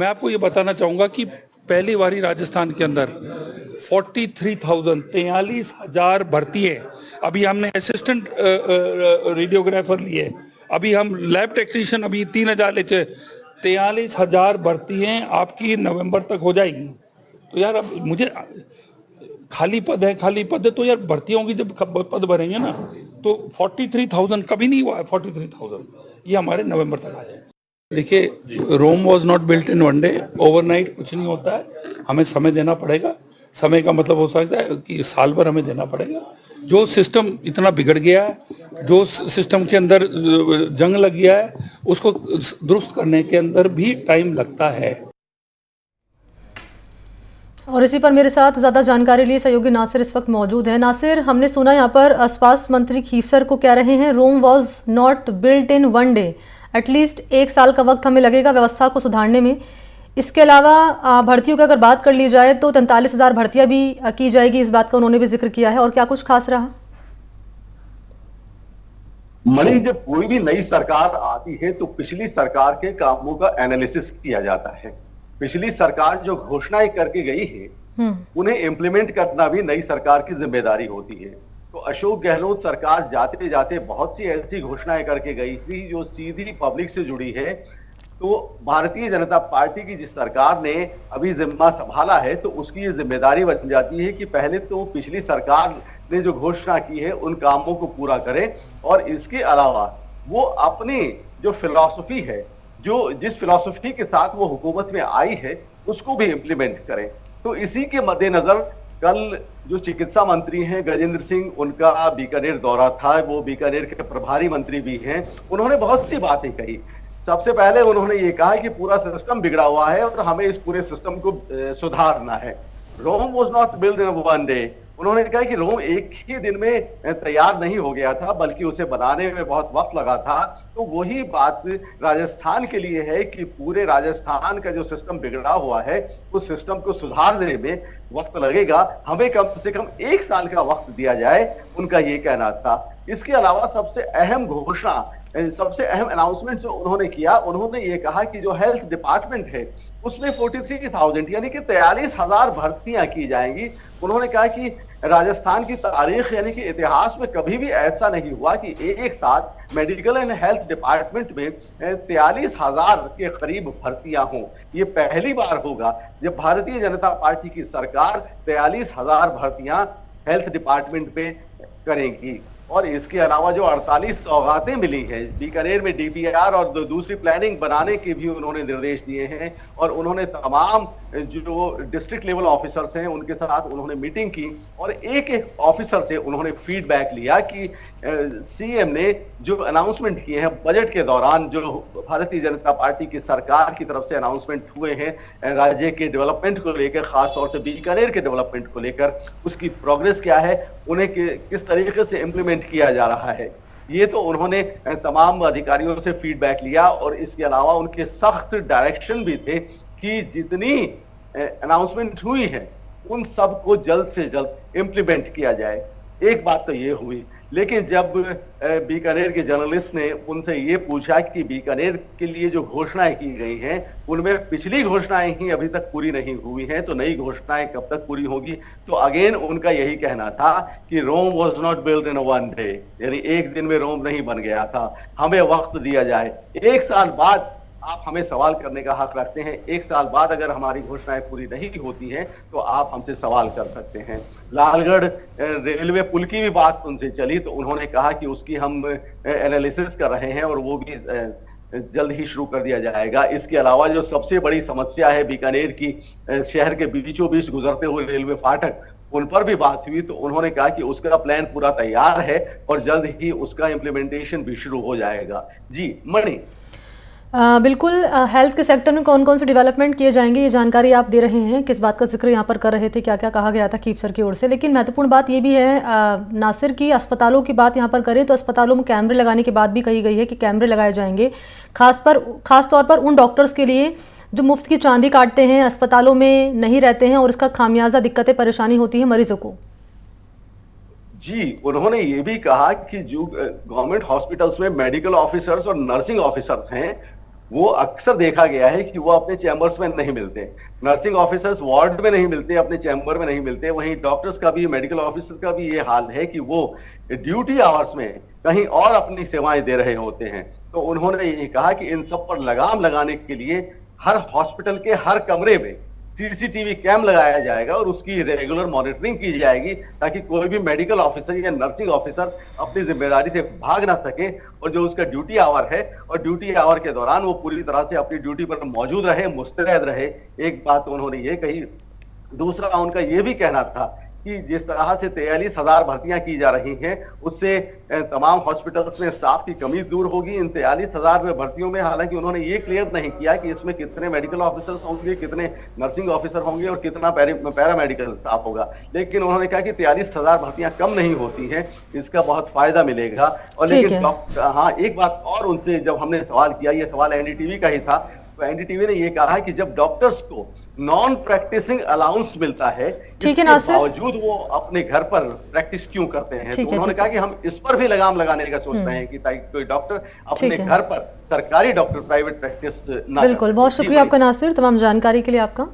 मैं आपको ये बताना चाहूँगा कि पहली बारी राजस्थान के अंदर 43,000 भर्ती है। अभी हमने असिस्टेंट रेडियोग्राफर लिए, अभी हम लैब टेक्नीशियन अभी 3,000 ले, 43,000 भर्ती हैं आपकी नवंबर तक हो जाएगी। तो यार अब मुझे खाली पद है तो यार भर्तियों की जब पद भरेंगे ना तो 43,000 कभी नहीं हुआ है। 43,000 ये हमारे नवंबर तक आ जाए। देखिए, Rome was not built in one day, overnight कुछ नहीं होता है, हमें समय देना पड़ेगा। समय का मतलब हो सकता है कि साल भर हमें देना पड़ेगा। जो सिस्टम इतना बिगड़ गया है, जो सिस्टम के अंदर जंग लग गया है, उसको दुरुस्त करने के अंदर भी टाइम लगता है। और इसी पर मेरे साथ ज़्यादा जानकारी लिए सहयोगी नासिर इस वक्त मौजूद हैं। नासिर, हमने सुना यहाँ पर स्वास्थ्य मंत्री खीवसर को कह रहे हैं Rome was not built in one day, at least 1 साल का वक्त हमें लगेगा व्यवस्था को सुधारने में। इसके अलावा भर्तियों की अगर बात कर ली जाए तो 43,000 भर्तियां भी की जाएगी, इस बात का उन्होंने भी जिक्र किया है। और क्या कुछ खास रहा? मणि, जब कोई भी नई सरकार आती है तो पिछली सरकार के कामों का एनालिसिस किया जाता है। पिछली सरकार जो घोषणाएं करके गई है उन्हें इंप्लीमेंट करना भी नई सरकार की जिम्मेदारी होती है। तो अशोक गहलोत सरकार जाते जाते बहुत सी ऐसी घोषणाएं करके गई थी जो सीधी पब्लिक से जुड़ी है। तो भारतीय जनता पार्टी की जिस सरकार ने अभी जिम्मा संभाला है तो उसकी ये जिम्मेदारी बन जाती है कि पहले तो पिछली सरकार ने जो घोषणा की है उन कामों को पूरा करें, और इसके अलावा वो अपनी जो फिलॉसफी है, जो जिस फिलॉसफी के साथ वो हुकूमत में आई है, उसको भी इंप्लीमेंट करें। तो इसी के मद्देनजर कल जो चिकित्सा मंत्री हैं गजेंद्र सिंह, उनका बीकानेर दौरा था। वो बीकानेर के प्रभारी मंत्री भी हैं। उन्होंने बहुत सी बातें कही। सबसे पहले उन्होंने ये कहा कि पूरा सिस्टम बिगड़ा हुआ है और हमें इस पूरे सिस्टम को सुधारना है। Rome was not built in one day. उन्होंने कहा कि रोम एक ही दिन में तैयार नहीं हो गया था, बल्कि उसे बनाने में बहुत वक्त लगा था। तो वही बात राजस्थान के लिए है कि पूरे राजस्थान का जो सिस्टम बिगड़ा हुआ है उस सिस्टम को सुधारने में वक्त लगेगा। हमें कम से कम 1 साल का वक्त दिया जाए, उनका ये कहना था। इसके अलावा सबसे अहम घोषणा, सबसे अहम अनाउंसमेंट जो उन्होंने किया, उन्होंने ये कहा कि जो हेल्थ डिपार्टमेंट है उसमें 43,000 यानी कि 43,000 भर्तियां की जाएंगी। उन्होंने कहा कि राजस्थान की तारीख यानी कि इतिहास में कभी भी ऐसा नहीं हुआ कि एक साथ मेडिकल एंड हेल्थ डिपार्टमेंट में 43,000 के करीब भर्तियां हों। ये पहली बार होगा जब भारतीय जनता पार्टी की सरकार 43,000 भर्तियां हेल्थ डिपार्टमेंट पे करेंगी। और इसके अलावा जो 48 सौगातें मिली हैं, बीकानेर में डीपीआर और दूसरी प्लानिंग बनाने के भी उन्होंने निर्देश दिए हैं। और उन्होंने तमाम जो डिस्ट्रिक्ट लेवल ऑफिसर्स हैं उनके साथ उन्होंने मीटिंग की और एक एक ऑफिसर से उन्होंने फीडबैक लिया कि सीएम ने जो अनाउंसमेंट किए हैं बजट के दौरान, जो भारतीय जनता पार्टी की सरकार की तरफ से अनाउंसमेंट हुए हैं राज्य के डेवलपमेंट को लेकर, खासतौर से बीकानेर के डेवलपमेंट को लेकर, उसकी प्रोग्रेस क्या है, उन्हें किस तरीके से इम्प्लीमेंट किया जा रहा है, ये तो उन्होंने तमाम अधिकारियों से फीडबैक लिया। और इसके अलावा उनके सख्त डायरेक्शन भी थे कि जितनी अनाउंसमेंट हुई है उन सब को जल्द से जल्द इम्प्लीमेंट किया जाए। एक बात तो ये हुई, लेकिन जब बीकानेर के जर्नलिस्ट ने उनसे ये पूछा कि बीकानेर के लिए जो घोषणाएं की गई हैं उनमें पिछली घोषणाएं ही अभी तक पूरी नहीं हुई हैं, तो नई घोषणाएं कब तक पूरी होगी, तो अगेन उनका यही कहना था कि Rome was not built in one day, यानी एक दिन में रोम नहीं बन गया था, हमें वक्त दिया जाए। 1 साल बाद आप हमें सवाल करने का हक रखते हैं। 1 साल बाद अगर हमारी घोषणाएं पूरी नहीं होती हैं तो आप हमसे सवाल कर सकते हैं। लालगढ़ रेलवे पुल की भी बात उनसे चली तो उन्होंने कहा कि उसकी हम एनालिसिस कर रहे हैं और वो भी जल्द ही शुरू कर दिया जाएगा। इसके अलावा जो सबसे बड़ी समस्या है बीकानेर की, शहर के बीचों बीच गुजरते हुए रेलवे फाटक, उन पर भी बात हुई तो उन्होंने कहा कि उसका प्लान पूरा तैयार है और जल्द ही उसका इम्प्लीमेंटेशन भी शुरू हो जाएगा। जी मणि, बिल्कुल। हेल्थ के सेक्टर में कौन कौन से डेवलपमेंट किए जाएंगे, ये जानकारी आप दे रहे हैं, किस बात का जिक्र यहाँ पर कर रहे थे, क्या क्या कहा गया था खीवसर की ओर से। लेकिन महत्वपूर्ण बात ये भी है नासिर की, अस्पतालों की बात यहाँ पर करें तो अस्पतालों में कैमरे लगाने की बात भी कही गई है कि कैमरे लगाए जाएंगे, खास तौर पर उन डॉक्टर्स के लिए जो मुफ्त की चांदी काटते हैं, अस्पतालों में नहीं रहते हैं और इसका खामियाजा दिक्कतें परेशानी होती है मरीजों को। जी, उन्होंने ये भी कहा कि जो गवर्नमेंट हॉस्पिटल्स में मेडिकल ऑफिसर्स और नर्सिंग ऑफिसर्स हैं वो अक्सर देखा गया है कि वो अपने चैम्बर्स में नहीं मिलते। नर्सिंग ऑफिसर्स वार्ड में नहीं मिलते, अपने चैम्बर में नहीं मिलते। वहीं डॉक्टर्स का भी, मेडिकल ऑफिसर का भी ये हाल है कि वो ड्यूटी आवर्स में कहीं और अपनी सेवाएं दे रहे होते हैं। तो उन्होंने ये कहा कि इन सब पर लगाम लगाने के लिए हर हॉस्पिटल के हर कमरे में सीसीटीवी कैम लगाया जाएगा और उसकी रेगुलर मॉनिटरिंग की जाएगी, ताकि कोई भी मेडिकल ऑफिसर या नर्सिंग ऑफिसर अपनी जिम्मेदारी से भाग ना सके और जो उसका ड्यूटी आवर है और ड्यूटी आवर के दौरान वो पूरी तरह से अपनी ड्यूटी पर मौजूद रहे, मुस्तैद रहे। एक बात उन्होंने ये कही। दूसरा उनका ये भी कहना था कि जिस तरह से 43,000 भर्तियां की जा रही हैं, उससे तमाम हॉस्पिटल्स में स्टाफ की कमी दूर होगी। इन 43,000 भर्तियों में हालांकि उन्होंने ये क्लियर नहीं किया कि इसमें कितने मेडिकल ऑफिसर्स होंगे, कितने नर्सिंग ऑफिसर होंगे और कितना पैरामेडिकल स्टाफ होगा। लेकिन उन्होंने कहा कि 43,000 भर्तियां कम नहीं होती हैं, इसका बहुत फायदा मिलेगा। और लेकिन हाँ, एक बात और उनसे जब हमने सवाल किया, ये सवाल एनडीटीवी का ही था, तो एनडीटीवी ने ये कहा कि जब डॉक्टर्स को नॉन प्रैक्टिसिंग अलाउंस मिलता है, इसके बावजूद वो अपने घर पर प्रैक्टिस क्यों करते हैं। तो उन्होंने कहा कि हम इस पर भी लगाम लगाने का सोच रहे हैं कि ताकि कोई डॉक्टर अपने घर पर, सरकारी डॉक्टर प्राइवेट प्रैक्टिस ना। बिल्कुल, बहुत शुक्रिया आपका नासिर, तमाम जानकारी के लिए आपका।